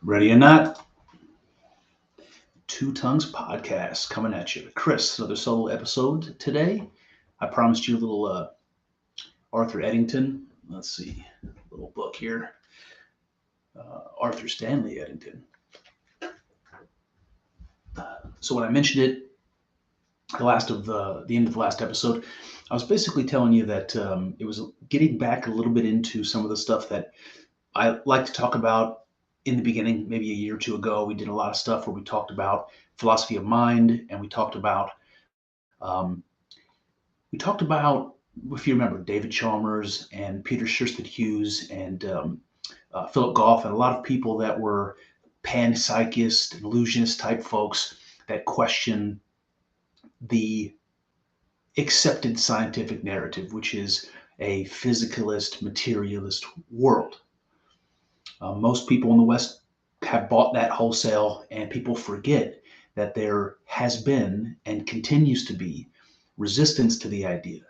Ready or not, Two Tongues podcast coming at you. Chris, another solo episode today. I promised you a little Arthur Eddington. Let's see, little book here. Arthur Stanley Eddington. So when I mentioned it, the end of the last episode, I was basically telling you that it was getting back a little bit into some of the stuff that I like to talk about in the beginning. Maybe a year or two ago, we did a lot of stuff where we talked about philosophy of mind, and um, we talked about, if you remember, David Chalmers and Peter Sherstead Hughes and Philip Goff, and a lot of people that were panpsychist, illusionist type folks that question the accepted scientific narrative, which is a physicalist, materialist world. Most people in the West have bought that wholesale, and people forget that there has been and continues to be resistance to the idea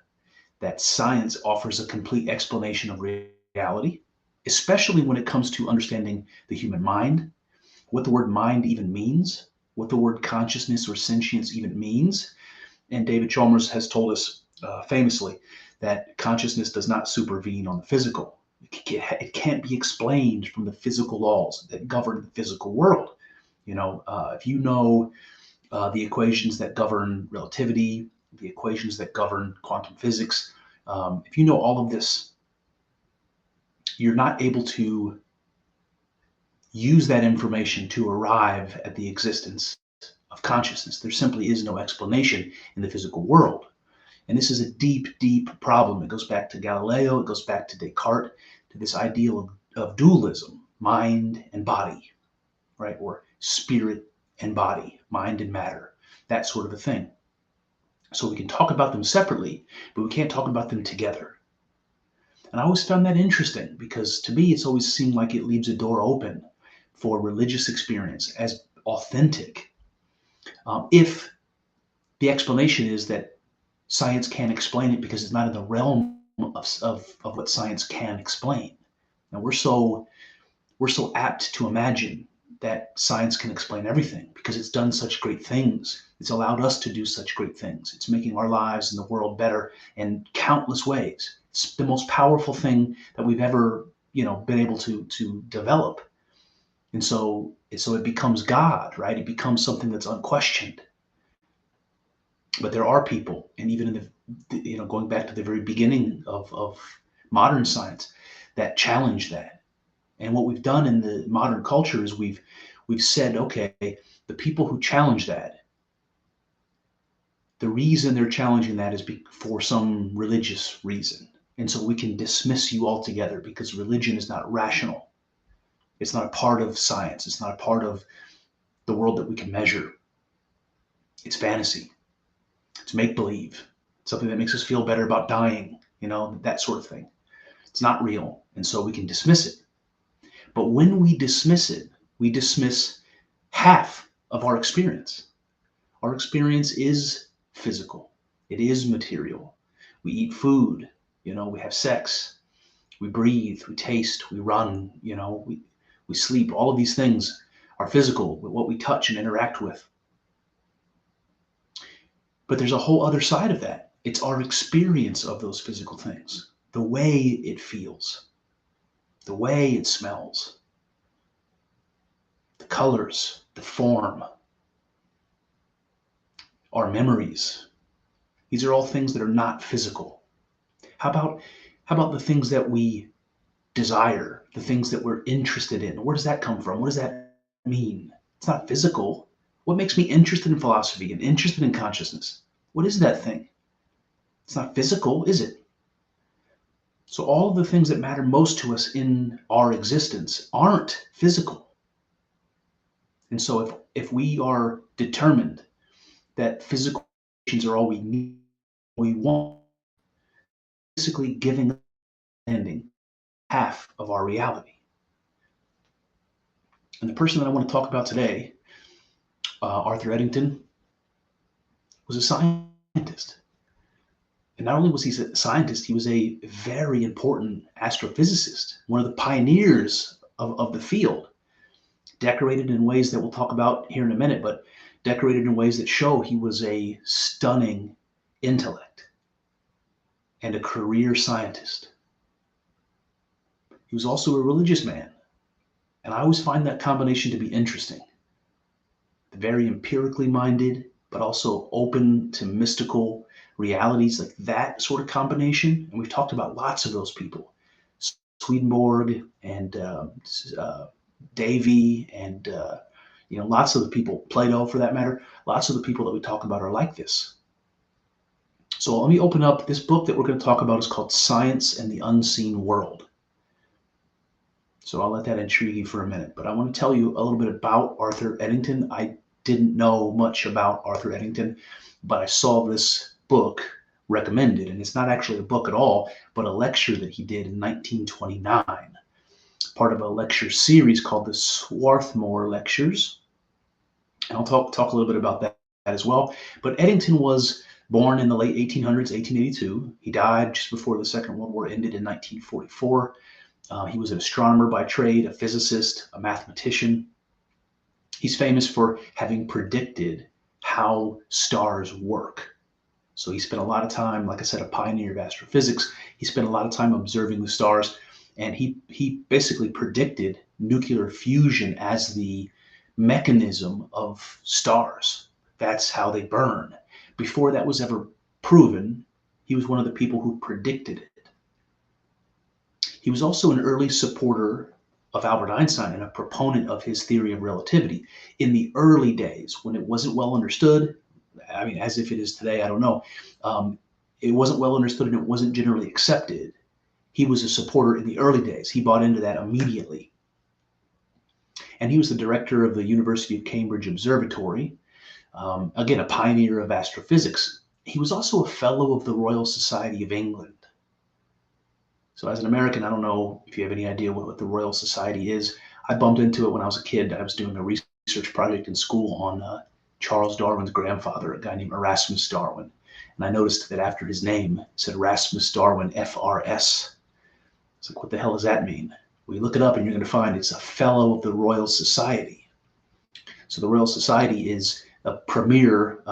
that science offers a complete explanation of reality, especially when it comes to understanding the human mind, what the word mind even means, what the word consciousness or sentience even means. And David Chalmers has told us famously that consciousness does not supervene on the physical. It can't be explained from the physical laws that govern the physical world. If you know the equations that govern relativity, the equations that govern quantum physics, if you know all of this, you're not able to use that information to arrive at the existence of consciousness. There simply is no explanation in the physical world. And this is a deep, deep problem. It goes back to Galileo, it goes back to Descartes, to this ideal of dualism, mind and body, right? Or spirit and body, mind and matter, that sort of a thing. So we can talk about them separately, but we can't talk about them together. And I always found that interesting because to me, it's always seemed like it leaves a door open for religious experience as authentic. If the explanation is that science can't explain it because it's not in the realm of what science can explain. Now we're so apt to imagine that science can explain everything because it's done such great things. It's allowed us to do such great things. It's making our lives and the world better in countless ways. It's the most powerful thing that we've ever, been able to develop. And so it becomes God, right? It becomes something that's unquestioned. But there are people, and even in going back to the very beginning of modern science, that challenge that. And what we've done in the modern culture is we've said, okay, the people who challenge that, the reason they're challenging that is for some religious reason. And so we can dismiss you altogether because religion is not rational. It's not a part of science. It's not a part of the world that we can measure. It's fantasy. It's make believe. Something that makes us feel better about dying, that sort of thing. It's not real. And so we can dismiss it. But when we dismiss it, we dismiss half of our experience. Our experience is physical, it is material. We eat food, we have sex, we breathe, we taste, we run, we sleep. All of these things are physical, what we touch and interact with. But there's a whole other side of that. It's our experience of those physical things, the way it feels, the way it smells, the colors, the form, our memories. These are all things that are not physical. How about the things that we desire, the things that we're interested in? Where does that come from? What does that mean? It's not physical. What makes me interested in philosophy and interested in consciousness? What is that thing? It's not physical, is it? So all of the things that matter most to us in our existence aren't physical. And so if we are determined that physical conditions are all we need, we want, basically giving ending half of our reality. And the person that I want to talk about today, Arthur Eddington, was a scientist. And not only was he a scientist, he was a very important astrophysicist, one of the pioneers of the field. decorated in ways that we'll talk about here in a minute, but decorated in ways that show he was a stunning intellect and a career scientist. He was also a religious man, and I always find that combination to be interesting. Very empirically minded, but also open to mystical realities, like that sort of combination. And we've talked about lots of those people, Swedenborg and Davy, and lots of the people, Plato for that matter. Lots of the people that we talk about are like this. So let me open up. This book that we're going to talk about is called Science and the Unseen World. So I'll let that intrigue you for a minute. But I want to tell you a little bit about Arthur Eddington. I didn't know much about Arthur Eddington, but I saw this book recommended, and it's not actually a book at all, but a lecture that he did in 1929, part of a lecture series called the Swarthmore Lectures. And I'll talk a little bit about that as well. But Eddington was born in the late 1800s, 1882. He died just before the Second World War ended in 1944. He was an astronomer by trade, a physicist, a mathematician. He's famous for having predicted how stars work. So he spent a lot of time, like I said, a pioneer of astrophysics. He spent a lot of time observing the stars, and he basically predicted nuclear fusion as the mechanism of stars. That's how they burn. Before that was ever proven, he was one of the people who predicted it. He was also an early supporter of Albert Einstein and a proponent of his theory of relativity. In the early days, when it wasn't well understood, I mean, as if it is today, I don't know, it wasn't well understood and it wasn't generally accepted. He was a supporter in the early days. He bought into that immediately. And he was the director of the University of Cambridge Observatory, again, a pioneer of astrophysics. He was also a fellow of the Royal Society of England. So as an American, I don't know if you have any idea what the Royal Society is. I bumped into it when I was a kid. I was doing a research project in school on Charles Darwin's grandfather, a guy named Erasmus Darwin. And I noticed that after his name, it said Erasmus Darwin, FRS. It's like, what the hell does that mean? Well, you look it up and you're going to find it's a fellow of the Royal Society. So the Royal Society is a premier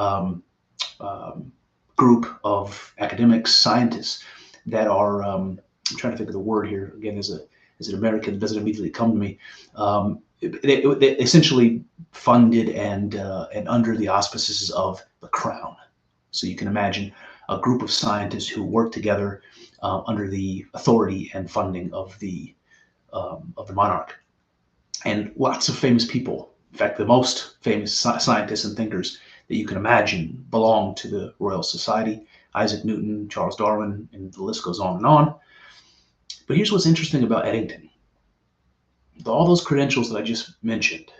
group of academics, scientists that are, I'm trying to think of the word here. Again, as an American, it doesn't immediately come to me. They essentially funded and under the auspices of the crown. So you can imagine a group of scientists who work together under the authority and funding of the monarch. And lots of famous people, in fact, the most famous scientists and thinkers that you can imagine belong to the Royal Society. Isaac Newton, Charles Darwin, and the list goes on and on. But here's what's interesting about Eddington. With all those credentials that I just mentioned,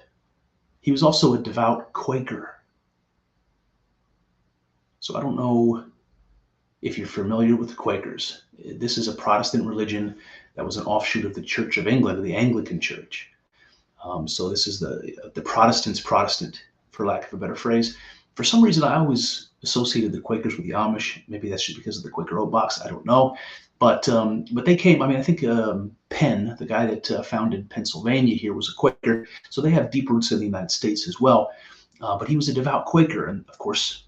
he was also a devout Quaker. So I don't know if you're familiar with the Quakers. This is a Protestant religion that was an offshoot of the Church of England, the Anglican Church. So this is the Protestant's Protestant, for lack of a better phrase. For some reason, I always associated the Quakers with the Amish. Maybe that's just because of the Quaker Oat box. I don't know. But they came, I mean, I think Penn, the guy that founded Pennsylvania here, was a Quaker. So they have deep roots in the United States as well. But he was a devout Quaker. And of course,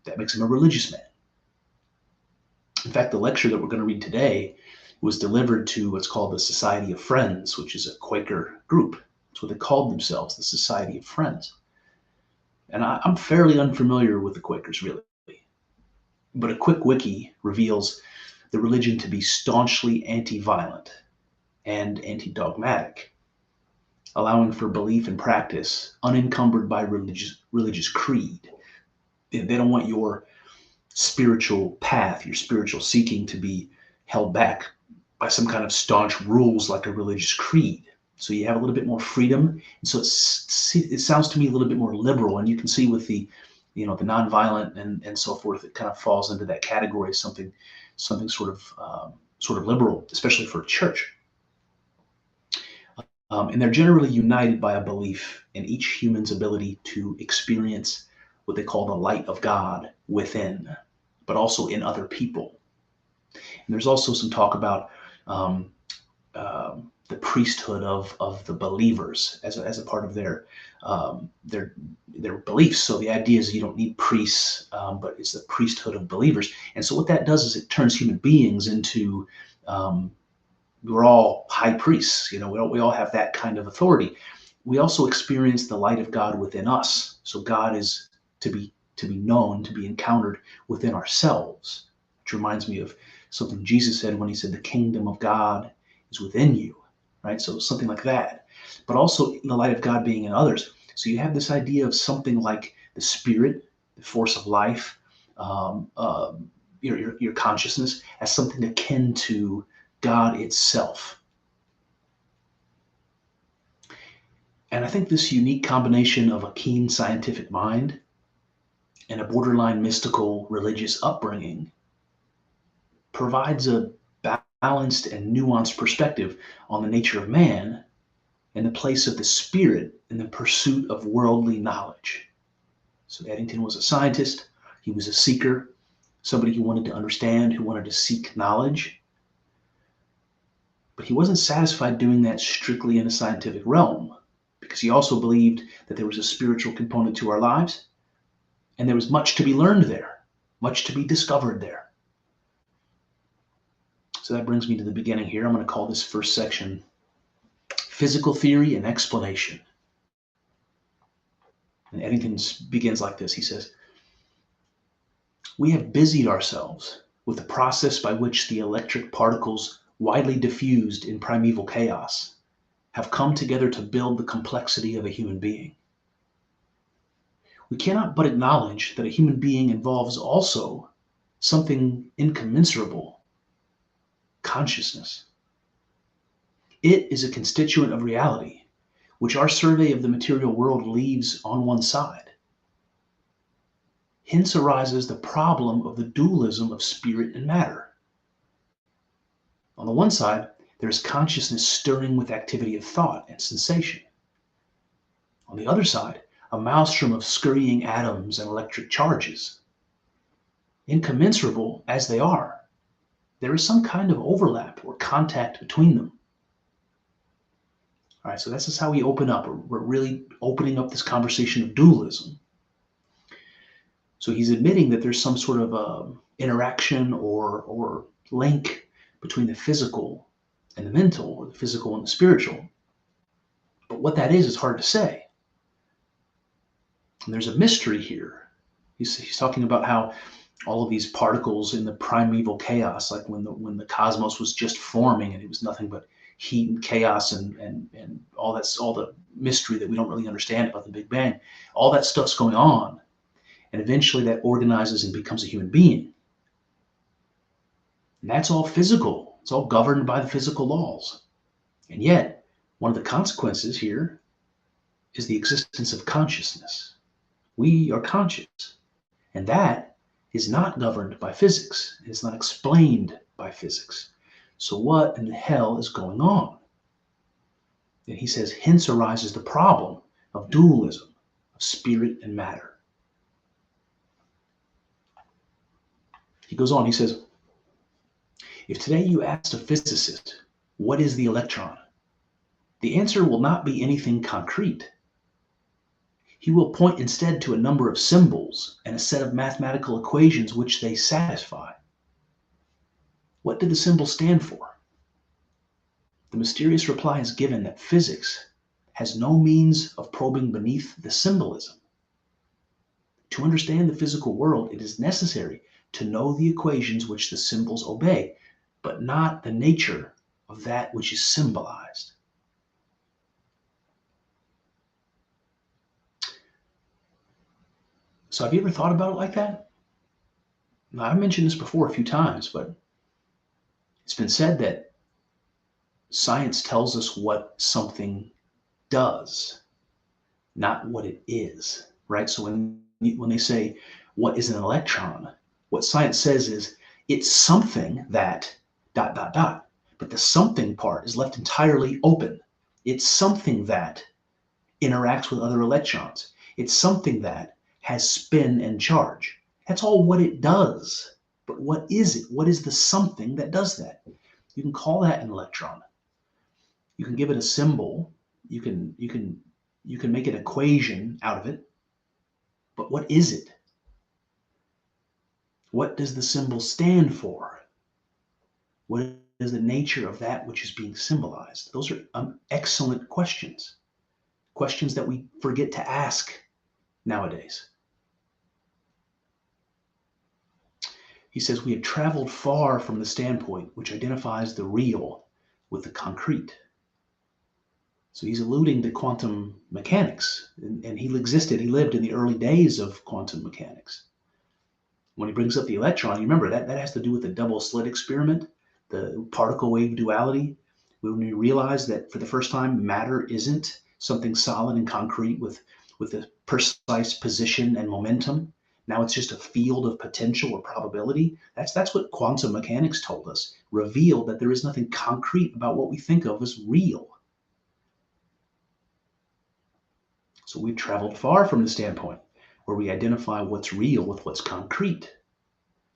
that makes him a religious man. In fact, the lecture that we're going to read today was delivered to what's called the Society of Friends, which is a Quaker group. That's what they called themselves, the Society of Friends. And I'm fairly unfamiliar with the Quakers, really. But a quick wiki reveals the religion to be staunchly anti-violent and anti-dogmatic, allowing for belief and practice unencumbered by religious creed. They don't want your spiritual path, your spiritual seeking to be held back by some kind of staunch rules like a religious creed. So you have a little bit more freedom. And so it sounds to me a little bit more liberal. And you can see with the nonviolent and so forth, it kind of falls into that category as something sort of liberal, especially for a church. And they're generally united by a belief in each human's ability to experience what they call the light of God within, but also in other people. And there's also some talk about the priesthood of the believers as a part of their beliefs. So the idea is you don't need priests, but it's the priesthood of believers. And so what that does is it turns human beings into we're all high priests. We all have that kind of authority. We also experience the light of God within us. So God is to be known, to be encountered within ourselves, which reminds me of something Jesus said when he said, "The kingdom of God is within you," right? So something like that. But also the light of God being in others. So you have this idea of something like the spirit, the force of life, your consciousness as something akin to God itself. And I think this unique combination of a keen scientific mind and a borderline mystical religious upbringing provides a balanced and nuanced perspective on the nature of man and the place of the spirit in the pursuit of worldly knowledge. So Eddington was a scientist, he was a seeker, somebody who wanted to understand, who wanted to seek knowledge. But he wasn't satisfied doing that strictly in a scientific realm, because he also believed that there was a spiritual component to our lives, and there was much to be learned there, much to be discovered there. So that brings me to the beginning here. I'm going to call this first section Physical Theory and Explanation. And Eddington begins like this. He says, "We have busied ourselves with the process by which the electric particles widely diffused in primeval chaos have come together to build the complexity of a human being. We cannot but acknowledge that a human being involves also something incommensurable, consciousness. It is a constituent of reality, which our survey of the material world leaves on one side. Hence arises the problem of the dualism of spirit and matter. On the one side, there is consciousness stirring with activity of thought and sensation. On the other side, a maelstrom of scurrying atoms and electric charges. Incommensurable as they are, there is some kind of overlap or contact between them." All right, so this is how we open up. We're really opening up this conversation of dualism. So he's admitting that there's some sort of interaction or link between the physical and the mental, or the physical and the spiritual. But what that is hard to say. And there's a mystery here. He's talking about how all of these particles in the primeval chaos, like when the cosmos was just forming and it was nothing but heat and chaos and all the mystery that we don't really understand about the Big Bang, all that stuff's going on. And eventually that organizes and becomes a human being. And that's all physical. It's all governed by the physical laws. And yet, one of the consequences here is the existence of consciousness. We are conscious. And that is not governed by physics. It's not explained by physics. So what in the hell is going on? And he says, hence arises the problem of dualism, of spirit and matter. He goes on, he says, if today you asked a physicist, what is the electron? The answer will not be anything concrete. He will point instead to a number of symbols and a set of mathematical equations which they satisfy. What do the symbols stand for? The mysterious reply is given that physics has no means of probing beneath the symbolism. To understand the physical world, it is necessary to know the equations which the symbols obey, but not the nature of that which is symbolized. So have you ever thought about it like that? Now, I've mentioned this before a few times, but it's been said that science tells us what something does, not what it is, right? So when they say, what is an electron? What science says is, it's something that ... But the something part is left entirely open. It's something that interacts with other electrons. It's something that has spin and charge. That's all what it does. But what is it? What is the something that does that? You can call that an electron. You can give it a symbol. You can make an equation out of it. But what is it? What does the symbol stand for? What is the nature of that which is being symbolized? Those are excellent questions. Questions that we forget to ask nowadays. He says we have traveled far from the standpoint which identifies the real with the concrete. So he's alluding to quantum mechanics, and he lived in the early days of quantum mechanics. When he brings up the electron, you remember that has to do with the double slit experiment, the particle wave duality, when we realize that for the first time, matter isn't something solid and concrete with a precise position and momentum. Now it's just a field of potential or probability. That's what quantum mechanics told us, revealed that there is nothing concrete about what we think of as real. So we've traveled far from the standpoint where we identify what's real with what's concrete.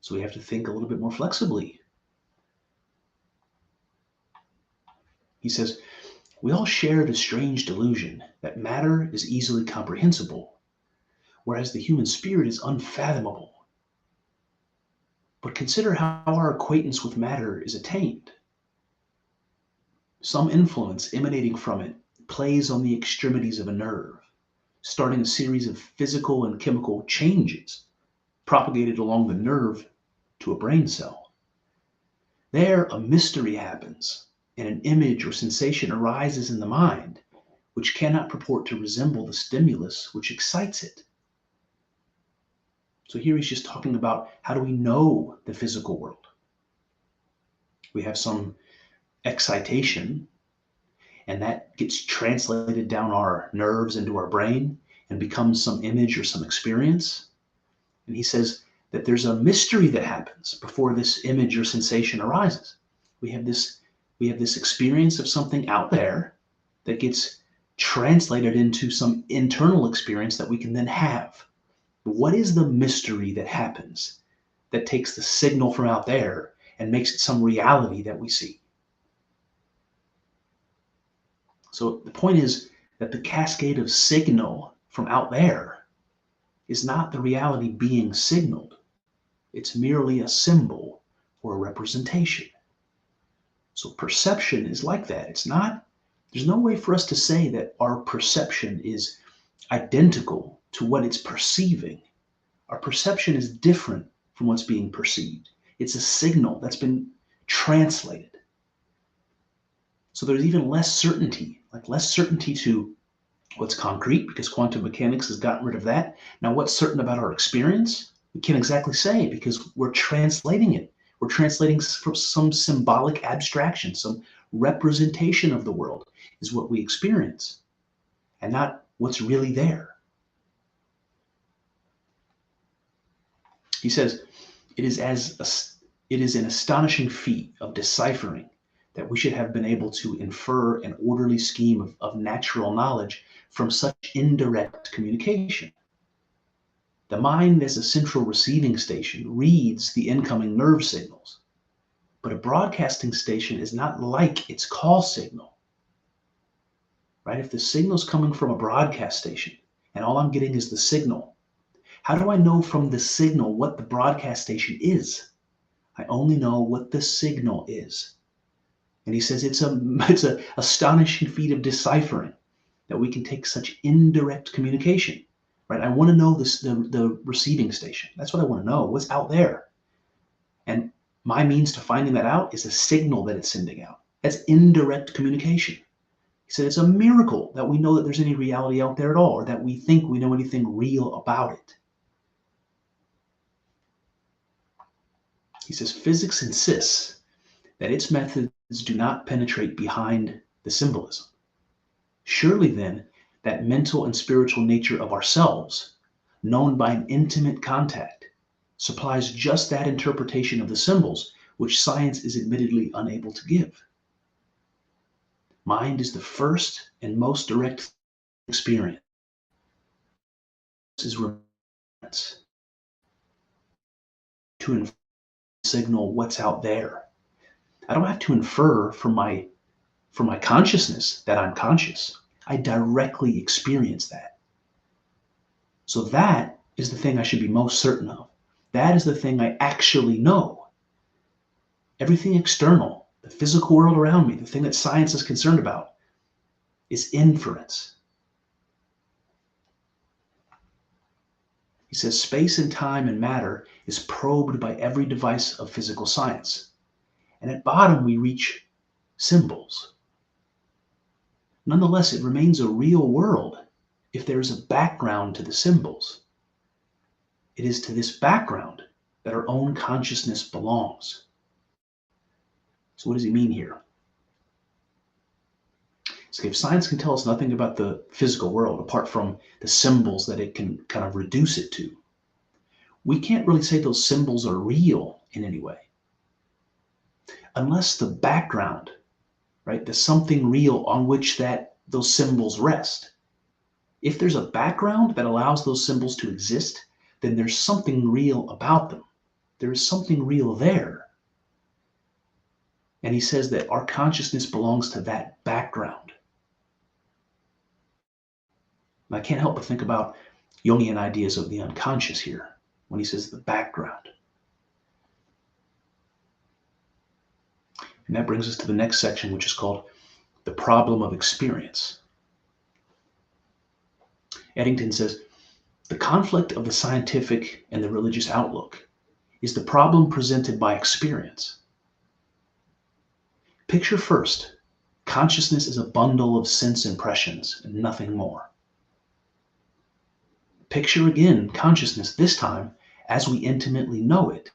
So we have to think a little bit more flexibly. He says, we all share the strange delusion that matter is easily comprehensible, whereas the human spirit is unfathomable. But consider how our acquaintance with matter is attained. Some influence emanating from it plays on the extremities of a nerve, starting a series of physical and chemical changes propagated along the nerve to a brain cell. There, a mystery happens, and an image or sensation arises in the mind, which cannot purport to resemble the stimulus which excites it. So here he's just talking about how do we know the physical world? We have some excitation, and that gets translated down our nerves into our brain and becomes some image or some experience. And he says that there's a mystery that happens before this image or sensation arises. We have this experience of something out there that gets translated into some internal experience that we can then have. What is the mystery that happens that takes the signal from out there and makes it some reality that we see? So the point is that the cascade of signal from out there is not the reality being signaled. It's merely a symbol or a representation. So perception is like that. There's no way for us to say that our perception is identical to what it's perceiving. Our perception is different from what's being perceived. It's a signal that's been translated. So there's even less certainty to what's concrete, because quantum mechanics has gotten rid of that. Now, what's certain about our experience? We can't exactly say, because we're translating it. We're translating from some symbolic abstraction, some representation of the world is what we experience, and not what's really there. He says, it is an astonishing feat of deciphering that we should have been able to infer an orderly scheme of natural knowledge from such indirect communication. The mind, as a central receiving station, reads the incoming nerve signals, but a broadcasting station is not like its call signal. Right? If the signal's coming from a broadcast station and all I'm getting is the signal, how do I know from the signal what the broadcast station is? I only know what the signal is. And he says it's an astonishing feat of deciphering that we can take such indirect communication. Right? I want to know the receiving station. That's what I want to know. What's out there? And my means to finding that out is a signal that it's sending out. That's indirect communication. He said it's a miracle that we know that there's any reality out there at all, or that we think we know anything real about it. He says physics insists that its methods do not penetrate behind the symbolism. Surely then, that mental and spiritual nature of ourselves, known by an intimate contact, supplies just that interpretation of the symbols which science is admittedly unable to give. Mind is the first and most direct experience. This is remembrance. To signal what's out there. I don't have to infer from my for my consciousness that I'm conscious. I directly experience that. So that is the thing I should be most certain of. That is the thing I actually know. Everything external, the physical world around me, the thing that science is concerned about, is inference. He says space and time and matter is probed by every device of physical science. And at bottom we reach symbols. Nonetheless, it remains a real world if there is a background to the symbols. It is to this background that our own consciousness belongs. So what does he mean here? So if science can tell us nothing about the physical world apart from the symbols that it can kind of reduce it to, we can't really say those symbols are real in any way. Unless the background, right, the something real on which those symbols rest. If there's a background that allows those symbols to exist, then there's something real about them. There is something real there. And he says that our consciousness belongs to that background. And I can't help but think about Jungian ideas of the unconscious here when he says the background. And that brings us to the next section, which is called the problem of experience. Eddington says, the conflict of the scientific and the religious outlook is the problem presented by experience. Picture first, consciousness is a bundle of sense impressions and nothing more. Picture again consciousness, this time as we intimately know it.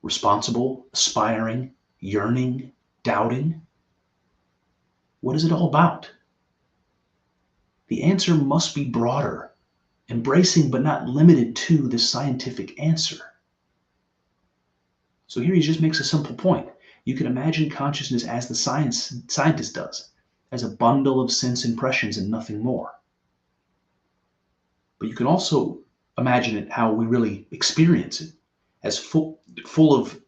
Responsible, aspiring, yearning, doubting. What is it all about? The answer must be broader, embracing but not limited to the scientific answer. So here he just makes a simple point. You can imagine consciousness as the scientist does, as a bundle of sense impressions and nothing more. But you can also imagine it how we really experience it, as full of,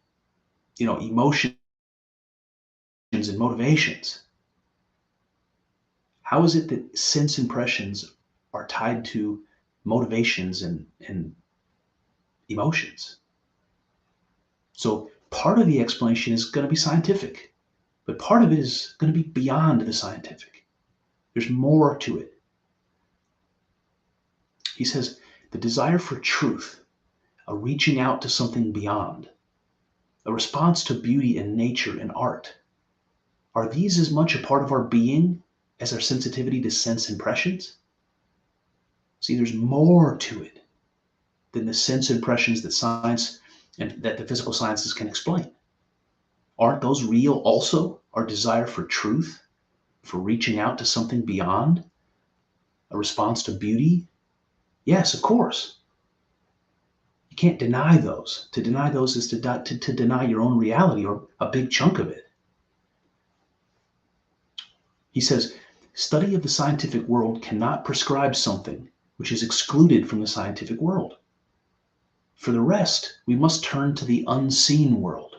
emotions and motivations. How is it that sense impressions are tied to motivations and emotions? So part of the explanation is going to be scientific, but part of it is going to be beyond the scientific. There's more to it. He says, the desire for truth, a reaching out to something beyond, a response to beauty in nature and art, are these as much a part of our being as our sensitivity to sense impressions? See, there's more to it than the sense impressions that science and that the physical sciences can explain. Aren't those real also? Our desire for truth, for reaching out to something beyond, a response to beauty? Yes, of course. You can't deny those. To deny those is to deny your own reality, or a big chunk of it. He says, study of the scientific world cannot prescribe something which is excluded from the scientific world. For the rest, we must turn to the unseen world.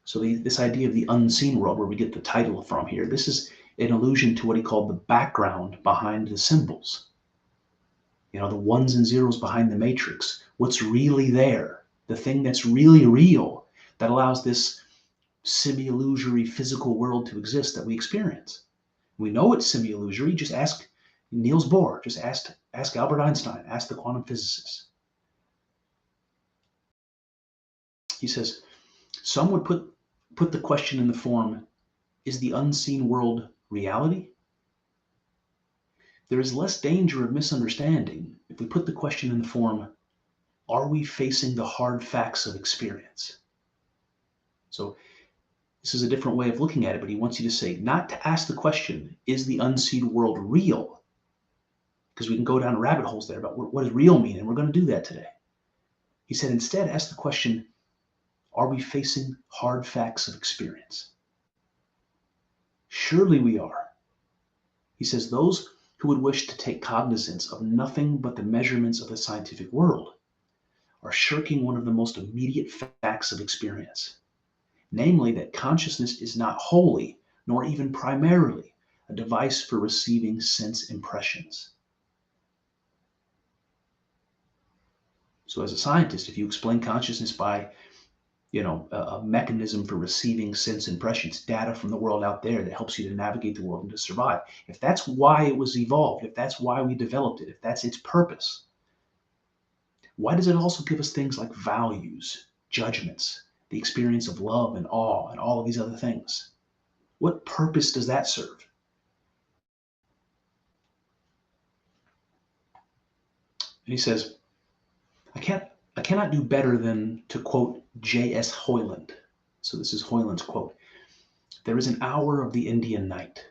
So this idea of the unseen world, where we get the title from here, this is an allusion to what he called the background behind the symbols. The ones and zeros behind the matrix. What's really there, the thing that's really real, that allows this semi-illusory physical world to exist that we experience. We know it's semi-illusory. Just ask Niels Bohr, just ask Albert Einstein, ask the quantum physicists. He says, some would put the question in the form, is the unseen world reality? There is less danger of misunderstanding if we put the question in the form, are we facing the hard facts of experience? So this is a different way of looking at it, but he wants you to say, not to ask the question, is the unseen world real? Because we can go down rabbit holes there about what does real mean, and we're going to do that today. He said, instead, ask the question, are we facing hard facts of experience? Surely we are. He says, those who would wish to take cognizance of nothing but the measurements of the scientific world are shirking one of the most immediate facts of experience. namely that consciousness is not wholly, nor even primarily, a device for receiving sense impressions. So as a scientist, if you explain consciousness by a mechanism for receiving sense impressions, data from the world out there that helps you to navigate the world and to survive. If that's why it was evolved, if that's why we developed it, if that's its purpose, why does it also give us things like values, judgments, the experience of love and awe, and all of these other things? What purpose does that serve? And he says, I cannot do better than to quote J.S. Hoyland. So this is Hoyland's quote. There is an hour of the Indian night,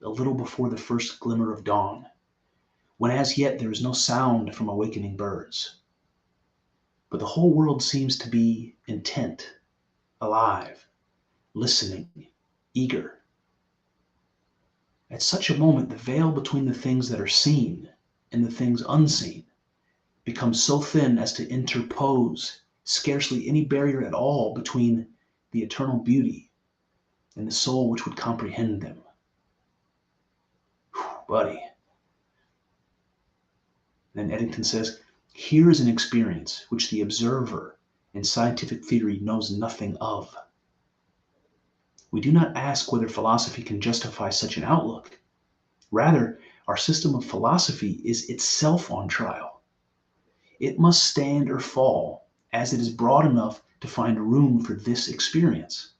a little before the first glimmer of dawn, when as yet there is no sound from awakening birds. But the whole world seems to be intent, alive, listening, eager. At such a moment, the veil between the things that are seen and the things unseen becomes so thin as to interpose scarcely any barrier at all between the eternal beauty and the soul which would comprehend them. Whew, buddy. Then Eddington says, here is an experience which the observer in scientific theory knows nothing of. We do not ask whether philosophy can justify such an outlook. Rather, our system of philosophy is itself on trial. It must stand or fall as it is broad enough to find room for this experience.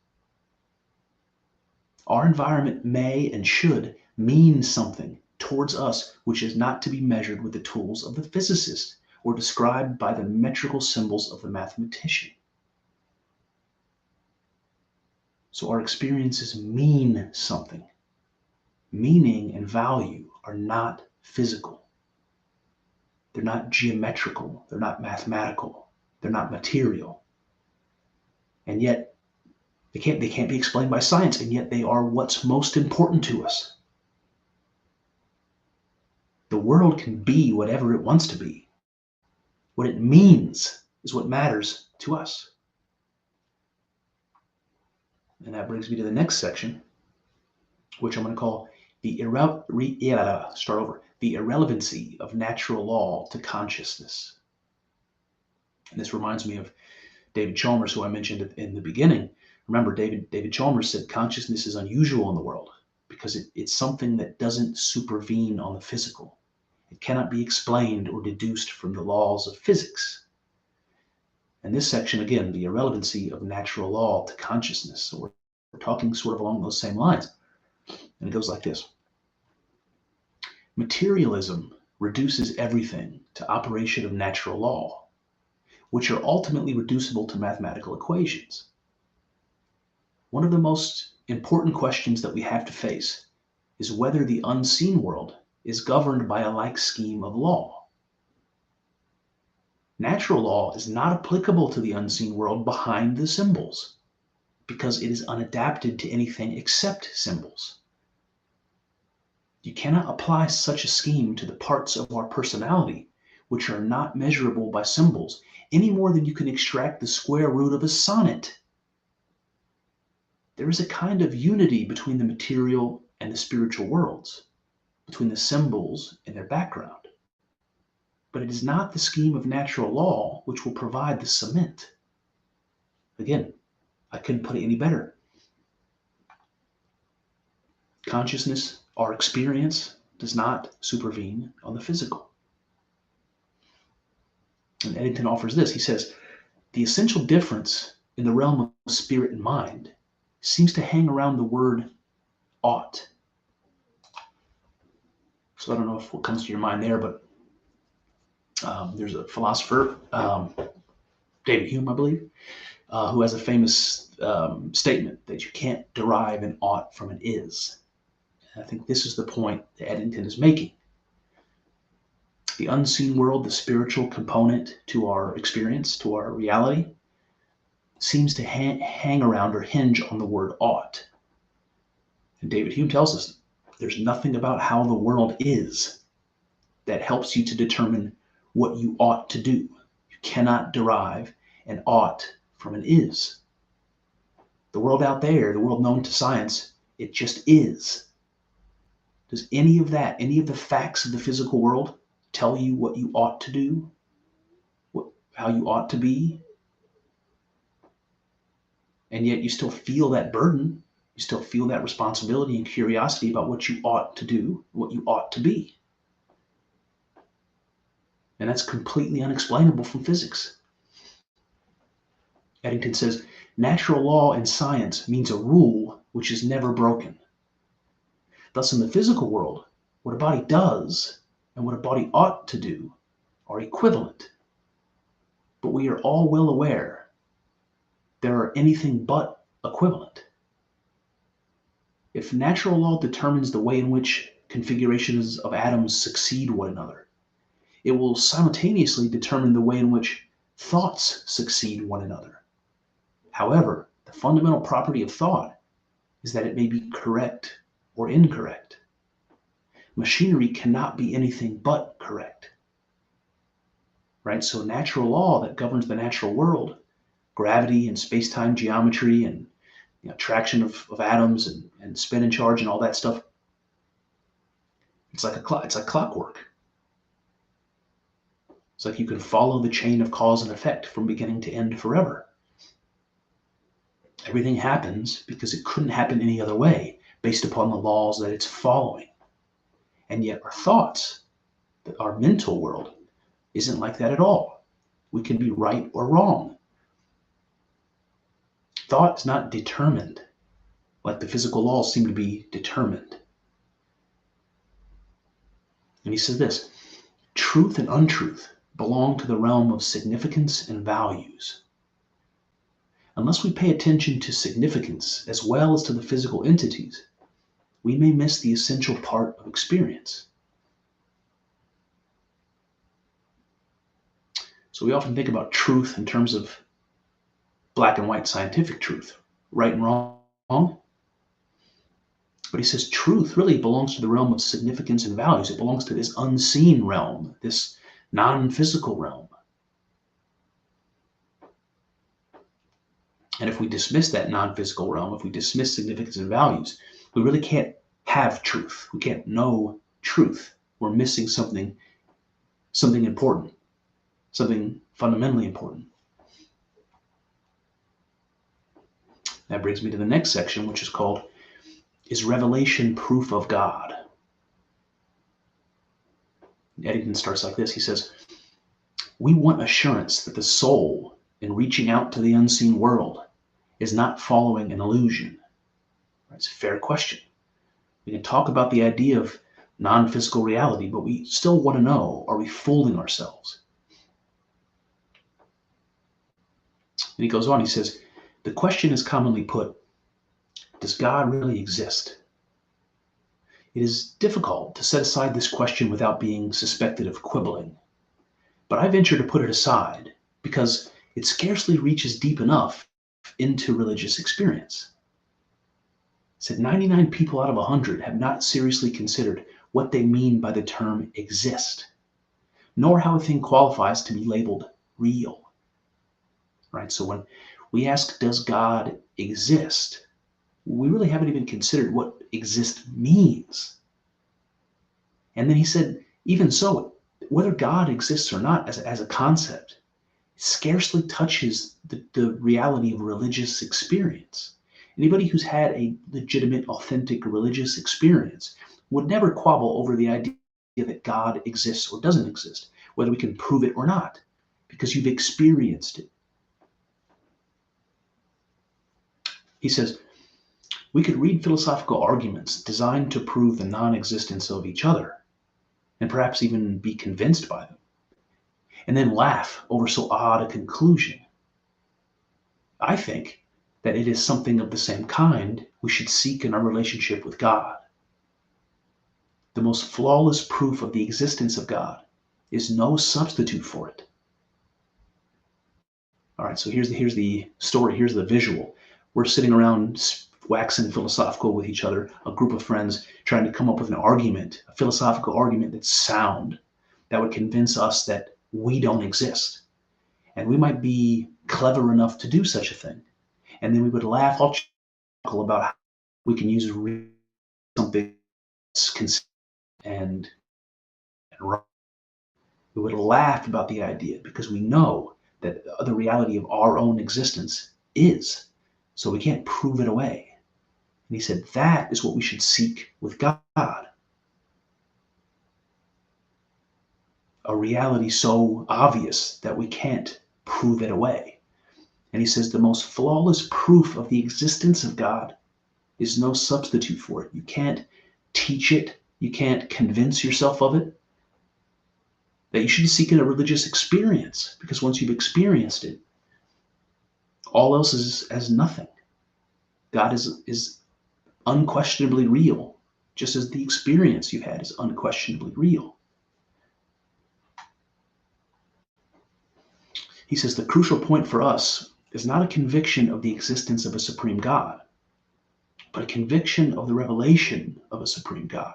Our environment may and should mean something towards us which is not to be measured with the tools of the physicist or described by the metrical symbols of the mathematician. So our experiences mean something. Meaning and value are not physical. They're not geometrical. They're not mathematical. They're not material. And yet, they can't be explained by science, and yet they are what's most important to us. The world can be whatever it wants to be. What it means is what matters to us. And that brings me to the next section, which I'm going to call the irrelevancy of natural law to consciousness. And this reminds me of David Chalmers, who I mentioned in the beginning. Remember, David Chalmers said consciousness is unusual in the world because it's something that doesn't supervene on the physical. It cannot be explained or deduced from the laws of physics. And this section, again, the irrelevancy of natural law to consciousness. So we're talking sort of along those same lines. And it goes like this. Materialism reduces everything to operation of natural law, which are ultimately reducible to mathematical equations. One of the most important questions that we have to face is whether the unseen world is governed by a like scheme of law. Natural law is not applicable to the unseen world behind the symbols because it is unadapted to anything except symbols. You cannot apply such a scheme to the parts of our personality which are not measurable by symbols any more than you can extract the square root of a sonnet. There is a kind of unity between the material and the spiritual worlds, between the symbols and their background. But it is not the scheme of natural law which will provide the cement. Again, I couldn't put it any better. Consciousness, our experience, does not supervene on the physical. And Eddington offers this. He says, the essential difference in the realm of spirit and mind seems to hang around the word ought. So I don't know if what comes to your mind there, but there's a philosopher, David Hume, I believe, who has a famous statement that you can't derive an ought from an is. And I think this is the point that Eddington is making. The unseen world, the spiritual component to our experience, to our reality, seems to hang around or hinge on the word ought. And David Hume tells us there's nothing about how the world is that helps you to determine what you ought to do. You cannot derive an ought from an is. The world out there, the world known to science, it just is. Does any of that, any of the facts of the physical world tell you what you ought to do? How you ought to be? And yet you still feel that burden. You still feel that responsibility and curiosity about what you ought to do, what you ought to be. And that's completely unexplainable from physics. Eddington says, natural law in science means a rule which is never broken. Thus, in the physical world, what a body does and what a body ought to do are equivalent. But we are all well aware they are anything but equivalent. If natural law determines the way in which configurations of atoms succeed one another, it will simultaneously determine the way in which thoughts succeed one another. However, the fundamental property of thought is that it may be correct or incorrect. Machinery cannot be anything but correct. Right? So natural law that governs the natural world, gravity and space-time geometry and attraction of atoms and spin and charge and all that stuff, it's like clockwork. It's like you can follow the chain of cause and effect from beginning to end forever. Everything happens because it couldn't happen any other way based upon the laws that it's following. And yet our thoughts, our mental world, isn't like that at all. We can be right or wrong. Thought is not determined like the physical laws seem to be determined. And he says this, truth and untruth belong to the realm of significance and values. Unless we pay attention to significance as well as to the physical entities, we may miss the essential part of experience. So we often think about truth in terms of black and white scientific truth, right and wrong. But he says truth really belongs to the realm of significance and values. It belongs to this unseen realm, this non-physical realm. And if we dismiss that non-physical realm, if we dismiss significance and values, we really can't have truth. We can't know truth. We're missing something important, something fundamentally important. That brings me to the next section, which is called, is revelation proof of God? Eddington starts like this. He says, we want assurance that the soul, in reaching out to the unseen world, is not following an illusion. It's a fair question. We can talk about the idea of non-physical reality, but we still want to know, are we fooling ourselves? And he goes on, he says, the question is commonly put, does God really exist? It is difficult to set aside this question without being suspected of quibbling. But I venture to put it aside because it scarcely reaches deep enough into religious experience. It said 99 people out of 100 have not seriously considered what they mean by the term exist, nor how a thing qualifies to be labeled real. Right? So when we ask, does God exist? We really haven't even considered what exist means. And then he said, even so, whether God exists or not as a concept, scarcely touches the reality of religious experience. Anybody who's had a legitimate, authentic religious experience would never quabble over the idea that God exists or doesn't exist, whether we can prove it or not, because you've experienced it. He says, we could read philosophical arguments designed to prove the non-existence of each other, and perhaps even be convinced by them, and then laugh over so odd a conclusion. I think that it is something of the same kind we should seek in our relationship with God. The most flawless proof of the existence of God is no substitute for it. All right, so here's the story, here's the visual. We're sitting around waxing philosophical with each other, a group of friends trying to come up with an argument, a philosophical argument that's sound, that would convince us that we don't exist. And we might be clever enough to do such a thing. And then we would laugh all chuckle about how we can use something that's consistent and right. We would laugh about the idea because we know that the reality of our own existence is. So we can't prove it away. And he said that is what we should seek with God. A reality so obvious that we can't prove it away. And he says the most flawless proof of the existence of God is no substitute for it. You can't teach it. You can't convince yourself of it. That you should seek in a religious experience, because once you've experienced it, all else is as nothing. God is unquestionably real, just as the experience you've had is unquestionably real. He says the crucial point for us is not a conviction of the existence of a supreme God, but a conviction of the revelation of a supreme God.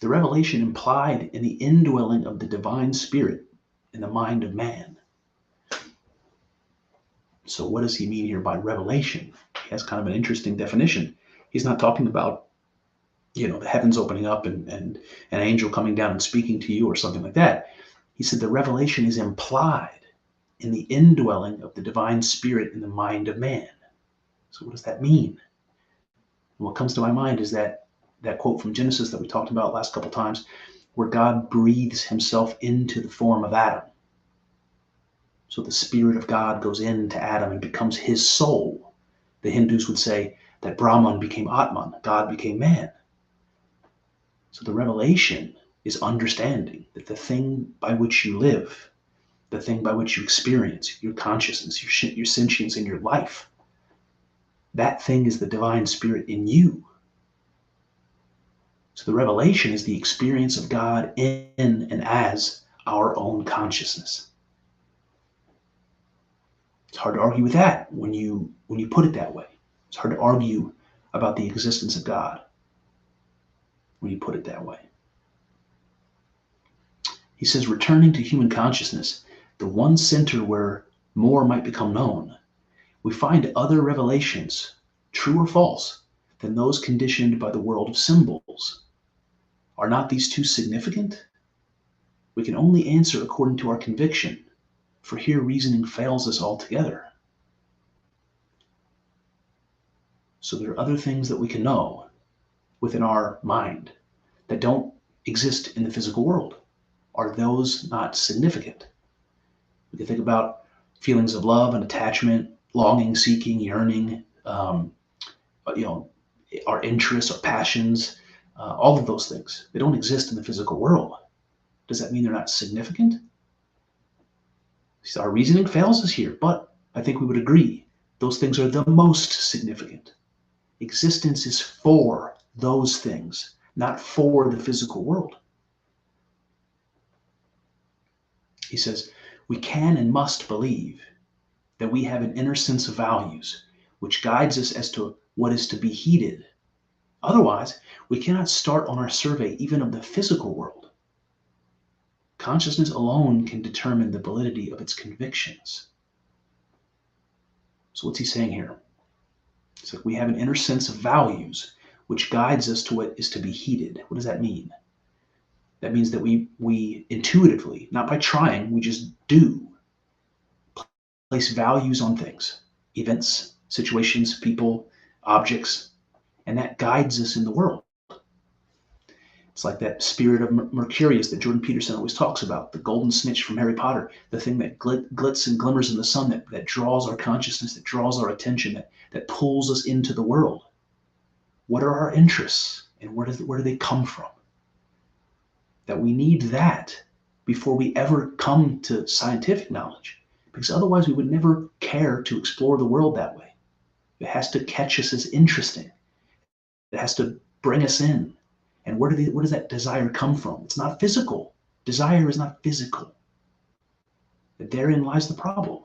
The revelation implied in the indwelling of the divine spirit in the mind of man. So what does he mean here by revelation? He has kind of an interesting definition. He's not talking about, the heavens opening up and an angel coming down and speaking to you or something like that. He said the revelation is implied in the indwelling of the divine spirit in the mind of man. So what does that mean? And what comes to my mind is that quote from Genesis that we talked about last couple times, where God breathes himself into the form of Adam. So the Spirit of God goes into Adam and becomes his soul. The Hindus would say that Brahman became Atman, God became man. So the revelation is understanding that the thing by which you live, the thing by which you experience your consciousness, your sentience in your life, that thing is the divine spirit in you. So the revelation is the experience of God in and as our own consciousness. It's hard to argue with that when you put it that way. It's hard to argue about the existence of God when you put it that way. He says, returning to human consciousness, the one center where more might become known, we find other revelations, true or false, than those conditioned by the world of symbols. Are not these two significant? We can only answer according to our conviction, for here reasoning fails us altogether. So there are other things that we can know within our mind that don't exist in the physical world. Are those not significant? We can think about feelings of love and attachment, longing, seeking, yearning, our interests, our passions, all of those things. They don't exist in the physical world. Does that mean they're not significant? Our reasoning fails us here, but I think we would agree those things are the most significant. Existence is for those things, not for the physical world. He says, we can and must believe that we have an inner sense of values which guides us as to what is to be heeded. Otherwise, we cannot start on our survey even of the physical world. Consciousness alone can determine the validity of its convictions. So what's he saying here? It's like we have an inner sense of values which guides us to what is to be heeded. What does that mean? That means that we intuitively, not by trying, we just do place values on things, events, situations, people, objects, and that guides us in the world. It's like that spirit of Mercurius that Jordan Peterson always talks about, the golden snitch from Harry Potter, the thing that glits and glimmers in the sun, that draws our consciousness, that draws our attention, that pulls us into the world. What are our interests, and where do they come from? That we need that before we ever come to scientific knowledge, because otherwise we would never care to explore the world that way. It has to catch us as interesting. It has to bring us in. And where does that desire come from? It's not physical. Desire is not physical. Therein lies the problem.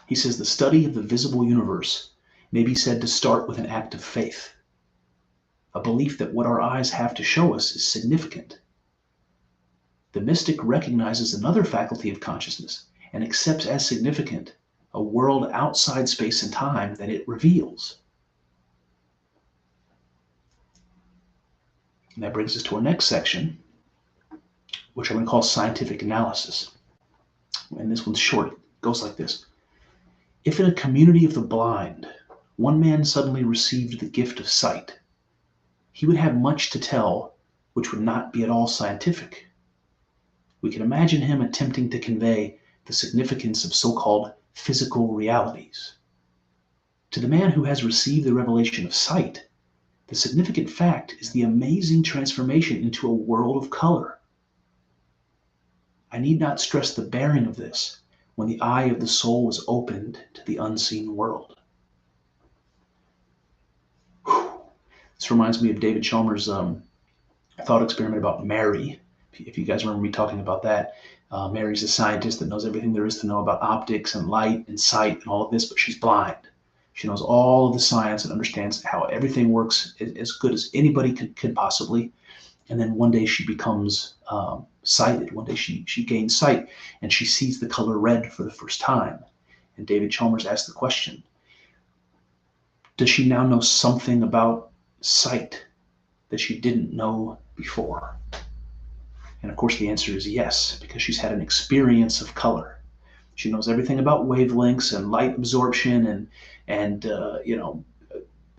He says the study of the visible universe may be said to start with an act of faith, a belief that what our eyes have to show us is significant. The mystic recognizes another faculty of consciousness and accepts as significant a world outside space and time that it reveals. And that brings us to our next section, which I'm going to call scientific analysis. And this one's short. It goes like this. If in a community of the blind, one man suddenly received the gift of sight, he would have much to tell which would not be at all scientific. We can imagine him attempting to convey the significance of so-called physical realities. To the man who has received the revelation of sight, the significant fact is the amazing transformation into a world of color. I need not stress the bearing of this when the eye of the soul was opened to the unseen world. Whew. This reminds me of David Chalmers' thought experiment about Mary. If you guys remember me talking about that, Mary's a scientist that knows everything there is to know about optics and light and sight and all of this, but she's blind. She knows all of the science and understands how everything works as good as anybody could possibly. And then one day she becomes sighted. One day she gains sight and she sees the color red for the first time. And David Chalmers asked the question, does she now know something about sight that she didn't know before? And of course the answer is yes, because she's had an experience of color. She knows everything about wavelengths and light absorption and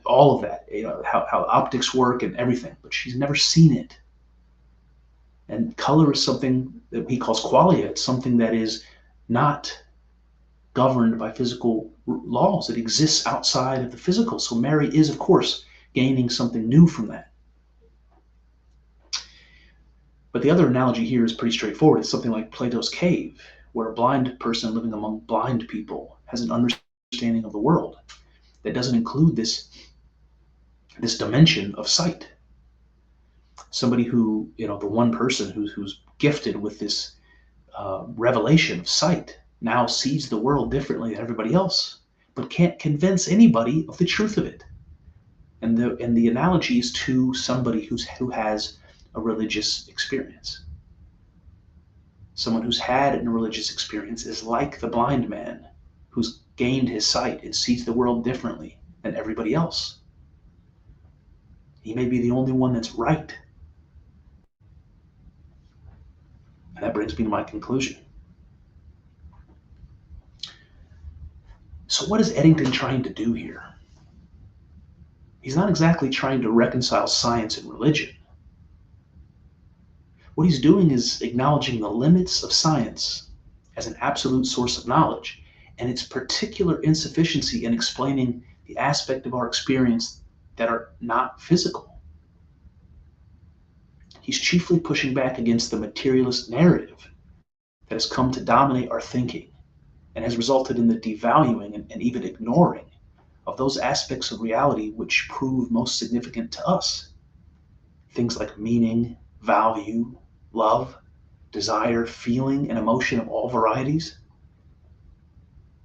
all of that, how optics work and everything, but she's never seen it. And color is something that he calls qualia. It's something that is not governed by physical laws. It exists outside of the physical. So Mary is, of course, gaining something new from that. But the other analogy here is pretty straightforward. It's something like Plato's cave, where a blind person living among blind people has an understanding of the world that doesn't include this dimension of sight. Somebody who, the one person who's gifted with this revelation of sight now sees the world differently than everybody else, but can't convince anybody of the truth of it. And the analogy is to somebody who has a religious experience. Someone who's had a religious experience is like the blind man who's gained his sight and sees the world differently than everybody else. He may be the only one that's right. And that brings me to my conclusion. So what is Eddington trying to do here? He's not exactly trying to reconcile science and religion. What he's doing is acknowledging the limits of science as an absolute source of knowledge and its particular insufficiency in explaining the aspect of our experience that are not physical. He's chiefly pushing back against the materialist narrative that has come to dominate our thinking and has resulted in the devaluing and even ignoring of those aspects of reality which prove most significant to us. Things like meaning, value, love, desire, feeling, and emotion of all varieties.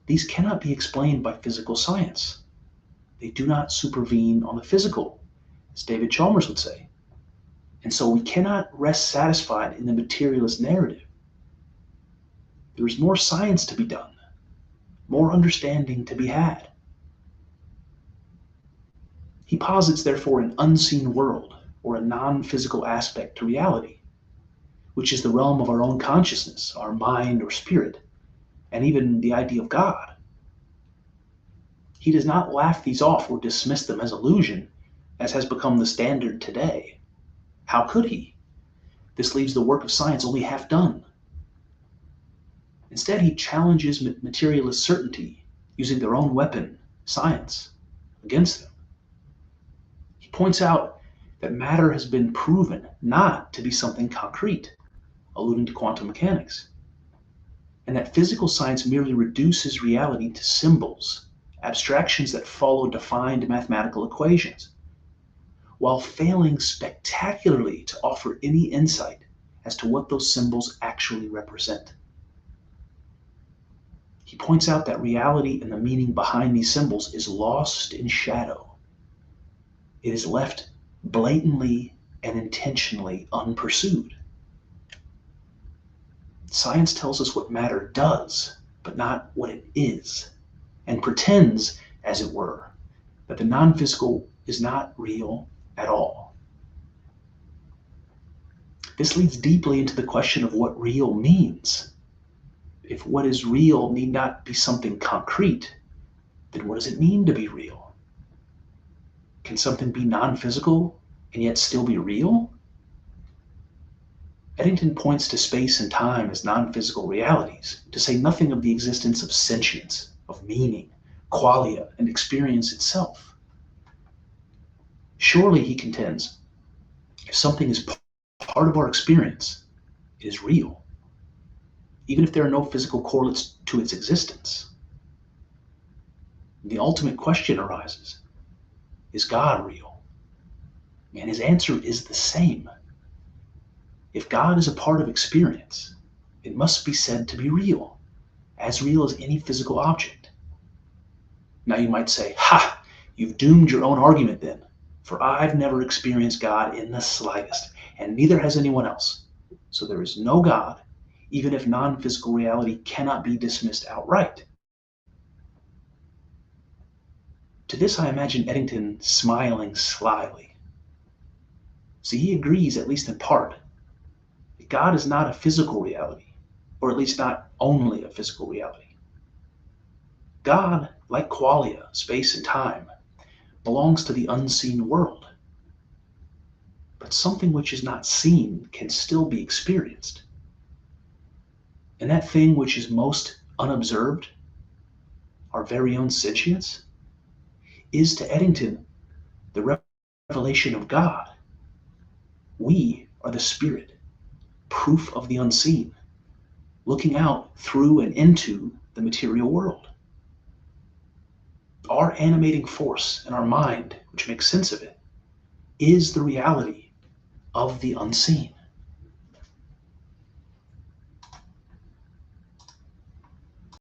These cannot be explained by physical science. They do not supervene on the physical, as David Chalmers would say. And so we cannot rest satisfied in the materialist narrative. There is more science to be done, more understanding to be had. He posits, therefore, an unseen world, or a non-physical aspect to reality, which is the realm of our own consciousness, our mind or spirit, and even the idea of God. He does not laugh these off or dismiss them as illusion, as has become the standard today. How could he? This leaves the work of science only half done. Instead, he challenges materialist certainty, using their own weapon, science, against them. He points out that matter has been proven not to be something concrete, alluding to quantum mechanics, and that physical science merely reduces reality to symbols, abstractions that follow defined mathematical equations, while failing spectacularly to offer any insight as to what those symbols actually represent. He points out that reality and the meaning behind these symbols is lost in shadow. It is left blatantly and intentionally unpursued. Science tells us what matter does, but not what it is, and pretends, as it were, that the non-physical is not real at all. This leads deeply into the question of what real means. If what is real need not be something concrete, then what does it mean to be real? Can something be non-physical and yet still be real? Eddington points to space and time as non-physical realities, to say nothing of the existence of sentience, of meaning, qualia, and experience itself. Surely, he contends, if something is part of our experience, it is real, even if there are no physical correlates to its existence. The ultimate question arises, is God real? And his answer is the same. If God is a part of experience, it must be said to be real as any physical object. Now you might say, ha, you've doomed your own argument then, for I've never experienced God in the slightest, and neither has anyone else. So there is no God, even if non-physical reality cannot be dismissed outright. To this I imagine Eddington smiling slyly. See, he agrees, at least in part, that God is not a physical reality, or at least not only a physical reality. God, like qualia, space and time, belongs to the unseen world. But something which is not seen can still be experienced. And that thing which is most unobserved, our very own sentience, is to Eddington the revelation of God. We are the spirit, proof of the unseen, looking out through and into the material world. Our animating force and our mind, which makes sense of it, is the reality of the unseen.